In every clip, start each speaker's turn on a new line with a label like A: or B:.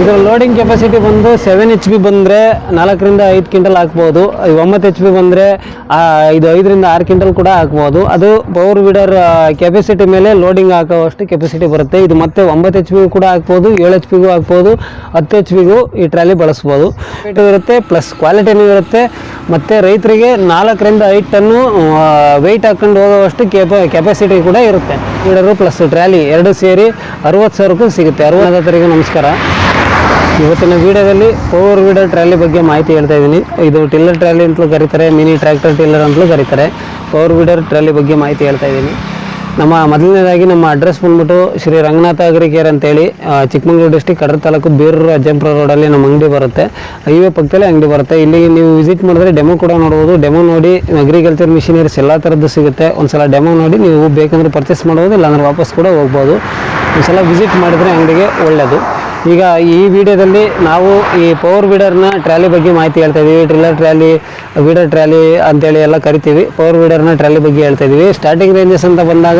A: ಇದರ loading capacity ಬಂದು 7 HP ಬಂದರೆ 4ರಿಂದ 5 ಕ್ವಿಂಟಲ್ ಹಾಕ್ಬೋದು. 9 HP ಬಂದರೆ ಇದು 5ರಿಂದ 6 ಕ್ವಿಂಟಲ್ ಕೂಡ ಹಾಕ್ಬೋದು. ಅದು ಪವರ್ ವೀಡರ್ ಕೆಪಾಸಿಟಿ ಮೇಲೆ ಲೋಡಿಂಗ್ ಹಾಕೋವಷ್ಟು ಕೆಪಾಸಿಟಿ ಬರುತ್ತೆ. ಇದು ಮತ್ತೆ 9 HP ಕೂಡ ಹಾಕ್ಬೋದು, 7 HP ಹಾಕ್ಬೋದು, 10 HP ಈ ಟ್ರಾಲಿ ಬಳಸ್ಬೋದು. ಇರುತ್ತೆ ಪ್ಲಸ್ ಕ್ವಾಲಿಟಿನೂ ಇರುತ್ತೆ. ಮತ್ತು ರೈತರಿಗೆ 4ರಿಂದ 5 ಟನ್ನು ವೆಯ್ಟ್ ಹಾಕೊಂಡು ಹೋಗುವಷ್ಟು ಕೆಪಾಸಿಟಿ ಕೂಡ ಇರುತ್ತೆ. ವೀಡರು ಪ್ಲಸ್ ಟ್ರಾಲಿ ಎರಡು ಸೇರಿ 60,000ಕ್ಕೂ ಸಿಗುತ್ತೆ. 60,000 ನಮಸ್ಕಾರ. ಇವತ್ತಿನ ವಿಡಿಯೋದಲ್ಲಿ ಪವರ್ ವೀಡರ್ ಟ್ರಾಲಿ ಬಗ್ಗೆ ಮಾಹಿತಿ ಹೇಳ್ತಾ ಇದ್ದೀನಿ. ಇದು ಟಿಲ್ಲರ್ ಟ್ರಾಲಿ ಅಂತಲೂ ಕರೀತಾರೆ, ಮಿನಿ ಟ್ರ್ಯಾಕ್ಟರ್ ಟಿಲ್ಲರ್ ಅಂತಲೂ ಕರೀತಾರೆ. ಪವರ್ ವೀಡರ್ ಟ್ರಾಲಿ ಬಗ್ಗೆ ಮಾಹಿತಿ ಹೇಳ್ತಾ ಇದ್ದೀನಿ. ಮೊದಲನೇದಾಗಿ ನಮ್ಮ ಅಡ್ರೆಸ್ ಬಂದ್ಬಿಟ್ಟು ಶ್ರೀ ರಂಗನಾಥ ಅಗ್ರಿಕೇರ್ ಅಂತೇಳಿ, ಚಿಕ್ಕಮಗಳೂರು ಡಿಸ್ಟಿಕ್ ಕಡೂರು ತಾಲೂಕು ಬೇರೂರು ಅಜ್ಜಂಪುರ ರೋಡಲ್ಲಿ ನಮ್ಮ ಅಂಗಡಿ ಬರುತ್ತೆ. ಹೈವೇ ಪಕ್ಕದಲ್ಲೇ ಅಂಗಡಿ ಬರುತ್ತೆ. ಇಲ್ಲಿ ನೀವು ವಿಸಿಟ್ ಮಾಡಿದ್ರೆ ಡೆಮೋ ಕೂಡ ನೋಡ್ಬೋದು. ಡೆಮೋ ನೋಡಿ ಅಗ್ರಿಕಲ್ಚರ್ ಮಿಷಿನರೀಸ್ ಎಲ್ಲ ಥರದ್ದು ಸಿಗುತ್ತೆ. ಒಂದ್ಸಲ ಡೆಮೋ ನೋಡಿ ನೀವು ಬೇಕಂದ್ರೆ ಪರ್ಚೇಸ್ ಮಾಡ್ಬೋದು, ಇಲ್ಲಾಂದ್ರೆ ವಾಪಸ್ ಕೂಡ ಹೋಗ್ಬೋದು. ಒಂದ್ಸಲ ವಿಸಿಟ್ ಮಾಡಿದರೆ ಅಂಗಡಿಗೆ ಒಳ್ಳೆಯದು. ಈಗ ಈ ವಿಡಿಯೋದಲ್ಲಿ ನಾವು ಈ ಪವರ್ ವೀಡರ್ನ ಟ್ರಾಲಿ ಬಗ್ಗೆ ಮಾಹಿತಿ ಹೇಳ್ತಾ ಇದ್ದೀವಿ. ಟಿಲ್ಲರ್ ಟ್ರಾಲಿ, ವೀಡರ್ ಟ್ರಾಲಿ ಅಂತೇಳಿ ಎಲ್ಲ ಕರಿತೀವಿ. ಪವರ್ ವೀಡರ್ನ ಟ್ರಾಲಿ ಬಗ್ಗೆ ಹೇಳ್ತಾ ಇದ್ದೀವಿ. ಸ್ಟಾರ್ಟಿಂಗ್ ರೇಂಜಸ್ ಅಂತ ಬಂದಾಗ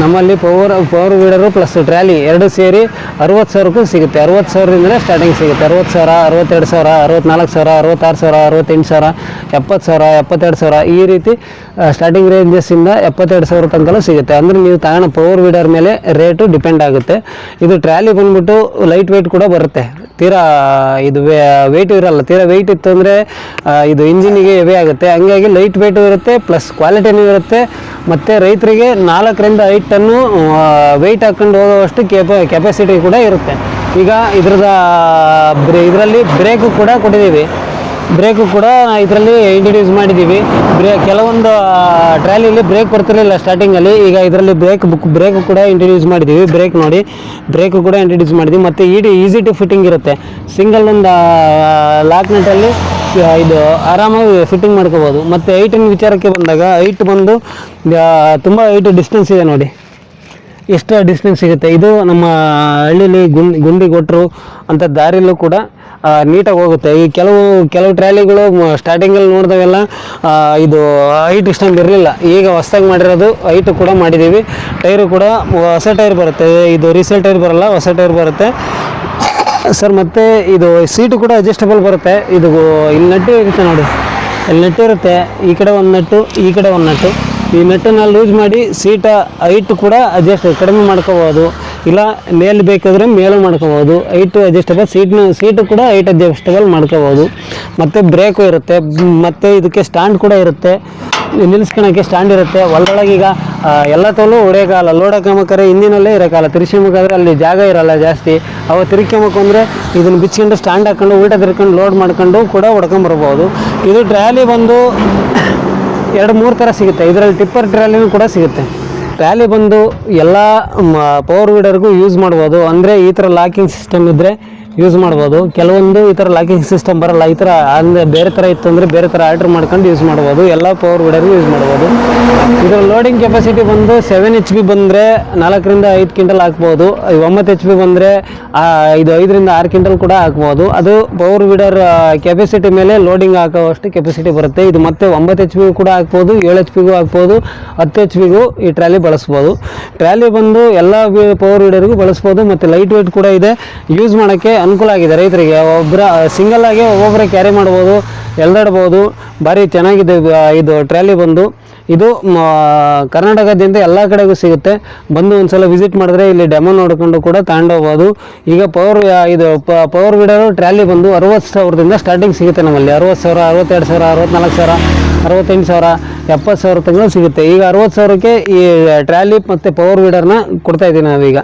A: ನಮ್ಮಲ್ಲಿ ಪವರ್ ವೀಡರು ಪ್ಲಸ್ ಟ್ರಾಲಿ ಎರಡು ಸೇರಿ 60,000ಕ್ಕೂ ಸಿಗುತ್ತೆ. 60,000ರಿಂದಲೇ ಸ್ಟಾರ್ಟಿಂಗ್ ಸಿಗುತ್ತೆ. 60,000, 62,000, 64,000, 66,000, 68,000, 70,000, 72,000 ಈ ರೀತಿ ಸ್ಟಾರ್ಟಿಂಗ್ ರೇಂಜಸ್ಸಿಂದ 72,000 ತನಕಲೂ ಸಿಗುತ್ತೆ. ಅಂದರೆ ನೀವು ತಗೋಣ ಪವರ್ ವೀಡರ್ ಮೇಲೆ ರೇಟು ಡಿಪೆಂಡ್ ಆಗುತ್ತೆ. ಇದು ಟ್ರಾಲಿ ಬಂದ್ಬಿಟ್ಟು ಲೈಟ್ ವೆಯ್ಟ್ ಕೂಡ ಬರುತ್ತೆ. ತೀರಾ ಇದು ವೆಯ್ಟ್ ಇರಲ್ಲ. ತೀರಾ ವೆಯ್ಟ್ ಇತ್ತು ಅಂದರೆ ಇದು ಇಂಜಿನಿಗೆ ಹೆವಿ ಆಗುತ್ತೆ. ಹಂಗಾಗಿ ಲೈಟ್ ವೆಯ್ಟು ಇರುತ್ತೆ, ಪ್ಲಸ್ ಕ್ವಾಲಿಟಿನೂ ಇರುತ್ತೆ. ಮತ್ತು ರೈತರಿಗೆ 4ರಿಂದ 5 ಟನ್ನು ವೆಯ್ಟ್ ಹಾಕೊಂಡು ಹೋಗುವಷ್ಟು ಕೆಪಾಸಿಟಿ ಕೂಡ ಇರುತ್ತೆ. ಈಗ ಇದರಲ್ಲಿ ಬ್ರೇಕು ಕೂಡ ಕೊಟ್ಟಿದ್ದೀವಿ. ಬ್ರೇಕು ಕೂಡ ಇದರಲ್ಲಿ ಇಂಟ್ರಡ್ಯೂಸ್ ಮಾಡಿದ್ದೀವಿ. ಕೆಲವೊಂದು ಟ್ರಾಲಿಯಲ್ಲಿ ಬ್ರೇಕ್ ಬರ್ತಿರಲಿಲ್ಲ ಸ್ಟಾರ್ಟಿಂಗಲ್ಲಿ. ಈಗ ಇದರಲ್ಲಿ ಬ್ರೇಕು ಕೂಡ ಇಂಟ್ರಡ್ಯೂಸ್ ಮಾಡಿದ್ದೀವಿ. ಬ್ರೇಕ್ ನೋಡಿ, ಬ್ರೇಕು ಕೂಡ ಇಂಟ್ರಡ್ಯೂಸ್ ಮಾಡಿದ್ದೀವಿ. ಮತ್ತು ಈಸಿ ಟು ಫಿಟ್ಟಿಂಗ್ ಇರುತ್ತೆ. ಸಿಂಗಲ್ ಒಂದು ಲಾಕ್ ನಟ್ಟಲ್ಲಿ ಇದು ಆರಾಮಾಗಿ ಫಿಟ್ಟಿಂಗ್ ಮಾಡ್ಕೋಬೋದು. ಮತ್ತು ಹೈಟಿನ ವಿಚಾರಕ್ಕೆ ಬಂದಾಗ ಹೈಟ್ ಬಂದು ತುಂಬ ಹೈಟ್ ಡಿಸ್ಟೆನ್ಸ್ ಇದೆ ನೋಡಿ, ಎಷ್ಟು ಡಿಸ್ಟೆನ್ಸ್ ಸಿಗುತ್ತೆ. ಇದು ನಮ್ಮ ಹಳ್ಳಿಲಿ ಗುಂಡಿ ಕೊಟ್ಟರು ಅಂತ ದಾರಿಲೂ ಕೂಡ ನೀಟಾಗಿ ಹೋಗುತ್ತೆ. ಈ ಕೆಲವು ಟ್ರಾಲಿಗಳು ಸ್ಟಾರ್ಟಿಂಗಲ್ಲಿ ನೋಡಿದವೆಲ್ಲ ಇದು ಹೈಟ್ ಇಷ್ಟೊಂದು ಇರಲಿಲ್ಲ. ಈಗ ಹೊಸದಾಗಿ ಮಾಡಿರೋದು ಹೈಟು ಕೂಡ ಮಾಡಿದ್ದೀವಿ. ಟೈರು ಕೂಡ ಹೊಸ ಟೈರ್ ಬರುತ್ತೆ. ಇದು ರೀಸೇಲ್ ಟೈರ್ ಬರೋಲ್ಲ, ಹೊಸ ಟೈರ್ ಬರುತ್ತೆ ಸರ್. ಮತ್ತು ಇದು ಸೀಟು ಕೂಡ ಅಡ್ಜಸ್ಟಬಲ್ ಬರುತ್ತೆ. ಇದು ಇಲ್ಲಿ ನಟ್ಟು ಇರುತ್ತೆ ನೋಡಿ, ಇಲ್ಲಿ ನಟ್ಟು ಇರುತ್ತೆ. ಈ ಕಡೆ ಒಂದು ನಟ್ಟು, ಈ ಕಡೆ ಒಂದು ನಟ್ಟು. ಈ ನಟ್ಟನ್ನು ಲೂಸ್ ಮಾಡಿ ಸೀಟ ಹೈಟ್ ಕೂಡ ಕಡಿಮೆ ಮಾಡ್ಕೋಬೋದು, ಇಲ್ಲ ಮೇಲೆ ಬೇಕಾದರೆ ಮೇಲೂ ಮಾಡ್ಕೋಬೋದು. ಹೈಟು ಅಡ್ಜಸ್ಟಬಲ್, ಸೀಟು ಕೂಡ ಹೈಟ್ ಅಡ್ಜಸ್ಟಬಲ್ ಮಾಡ್ಕೋಬೋದು. ಮತ್ತು ಬ್ರೇಕು ಇರುತ್ತೆ. ಮತ್ತು ಇದಕ್ಕೆ ಸ್ಟ್ಯಾಂಡ್ ಕೂಡ ಇರುತ್ತೆ, ನಿಲ್ಲಿಸ್ಕೊಳಕ್ಕೆ ಸ್ಟ್ಯಾಂಡ್ ಇರುತ್ತೆ. ಒಳಗಡೆ ಈಗ ಎಲ್ಲ ತೋಲು ಹೊಡೆಯೋಕ್ಕಾಗಲ್ಲ, ಲೋಡ್ ಹಾಕೊಂಬೇಕಾದ್ರೆ ಹಿಂದಿನಲ್ಲೇ ಇರೋಕ್ಕಾಗಲ್ಲ. ತಿರ್ಸ್ಕೊಂಬೇಕಾದ್ರೆ ಅಲ್ಲಿ ಜಾಗ ಇರೋಲ್ಲ ಜಾಸ್ತಿ. ಅವು ತಿರ್ಸ್ಕೊಂಬೇಕು ಅಂದರೆ ಇದನ್ನು ಬಿಚ್ಕೊಂಡು ಸ್ಟ್ಯಾಂಡ್ ಹಾಕ್ಕೊಂಡು ಉಲ್ಟಾ ತಿರ್ಕೊಂಡು ಲೋಡ್ ಮಾಡ್ಕೊಂಡು ಕೂಡ ಹೊಡ್ಕೊಂಬರ್ಬೋದು. ಇದು ಟ್ರಾಲಿ ಬಂದು 2-3 ಥರ ಸಿಗುತ್ತೆ. ಇದರಲ್ಲಿ ಟಿಪ್ಪರ್ ಟ್ರಾಲಿನೂ ಕೂಡ ಸಿಗುತ್ತೆ. ಟ್ರಾಲಿ ಬಂದು ಎಲ್ಲ ಪವರ್ ವೀಡರ್ಗೂ ಯೂಸ್ ಮಾಡ್ಬೋದು. ಅಂದರೆ ಈ ಥರ ಲಾಕಿಂಗ್ ಸಿಸ್ಟಮ್ ಇದ್ದರೆ ಯೂಸ್ ಮಾಡ್ಬೋದು. ಕೆಲವೊಂದು ಈ ಥರ ಲಾಕಿಂಗ್ ಸಿಸ್ಟಮ್ ಬರೋಲ್ಲ. ಈ ಥರ ಅಂದರೆ ಬೇರೆ ಥರ ಇತ್ತು ಅಂದರೆ ಬೇರೆ ಥರ ಆರ್ಡ್ರ್ ಮಾಡ್ಕೊಂಡು ಯೂಸ್ ಮಾಡ್ಬೋದು. ಎಲ್ಲ ಪವರ್ ವೀಡರ್ಗೂ ಯೂಸ್ ಮಾಡ್ಬೋದು. ಇದರ ಲೋಡಿಂಗ್ ಕೆಪಾಸಿಟಿ ಬಂದು 7 HP ಬಂದರೆ 4ರಿಂದ 5 ಕ್ವಿಂಟಲ್ ಹಾಕ್ಬೋದು. 9 HP ಬಂದರೆ ಇದು 5ರಿಂದ 6 ಕ್ವಿಂಟಲ್ ಕೂಡ ಹಾಕ್ಬೋದು. ಅದು ಪವರ್ ವೀಡರ್ ಕೆಪಾಸಿಟಿ ಮೇಲೆ ಲೋಡಿಂಗ್ ಹಾಕೋವಷ್ಟು ಕೆಪಾಸಿಟಿ ಬರುತ್ತೆ. ಇದು ಮತ್ತೆ 9 HP ಕೂಡ ಹಾಕ್ಬೋದು, 7 HP ಹಾಕ್ಬೋದು, 10 HP ಈ ಟ್ರಾಲಿ ಬಳಸ್ಬೋದು. ಟ್ರಾಲಿ ಬಂದು ಎಲ್ಲ ಪವರ್ ವೀಡರ್ಗೂ ಬಳಸ್ಬೋದು. ಮತ್ತು ಲೈಟ್ ವೇಟ್ ಕೂಡ ಇದೆ, ಯೂಸ್ ಮಾಡೋಕ್ಕೆ ಅನುಕೂಲ ಆಗಿದೆ ರೈತರಿಗೆ. ಸಿಂಗಲ್ ಆಗಿ ಒಬ್ಬೊಬ್ಬರೇ ಕ್ಯಾರಿ ಮಾಡ್ಬೋದು, ಎಳ್ದಾಡ್ಬೋದು. ಭಾರಿ ಚೆನ್ನಾಗಿದೆ ಇದು ಟ್ರಾಲಿ ಬಂದು. ಇದು ಕರ್ನಾಟಕದಿಂದ ಎಲ್ಲ ಕಡೆಗೂ ಸಿಗುತ್ತೆ. ಬಂದು ಒಂದ್ಸಲ ವಿಸಿಟ್ ಮಾಡಿದ್ರೆ ಇಲ್ಲಿ ಡೆಮೋ ನೋಡಿಕೊಂಡು ಕೂಡ ತಗೊಂಡೋಗ್ಬೋದು. ಈಗ ಪವರ್ ವೀಡರು ಟ್ರಾಲಿ ಬಂದು 60,000ದಿಂದ ಸ್ಟಾರ್ಟಿಂಗ್ ಸಿಗುತ್ತೆ ನಮ್ಮಲ್ಲಿ. 60,000, 62,000, 64,000, 68,000, 70,000 ತನಕ ಸಿಗುತ್ತೆ. ಈಗ 60,000ಕ್ಕೆ ಈ ಟ್ರಾಲಿ ಮತ್ತು ಪವರ್ ವೀಡರ್ನ ಕೊಡ್ತಾಯಿದ್ದೀವಿ ನಾವೀಗ.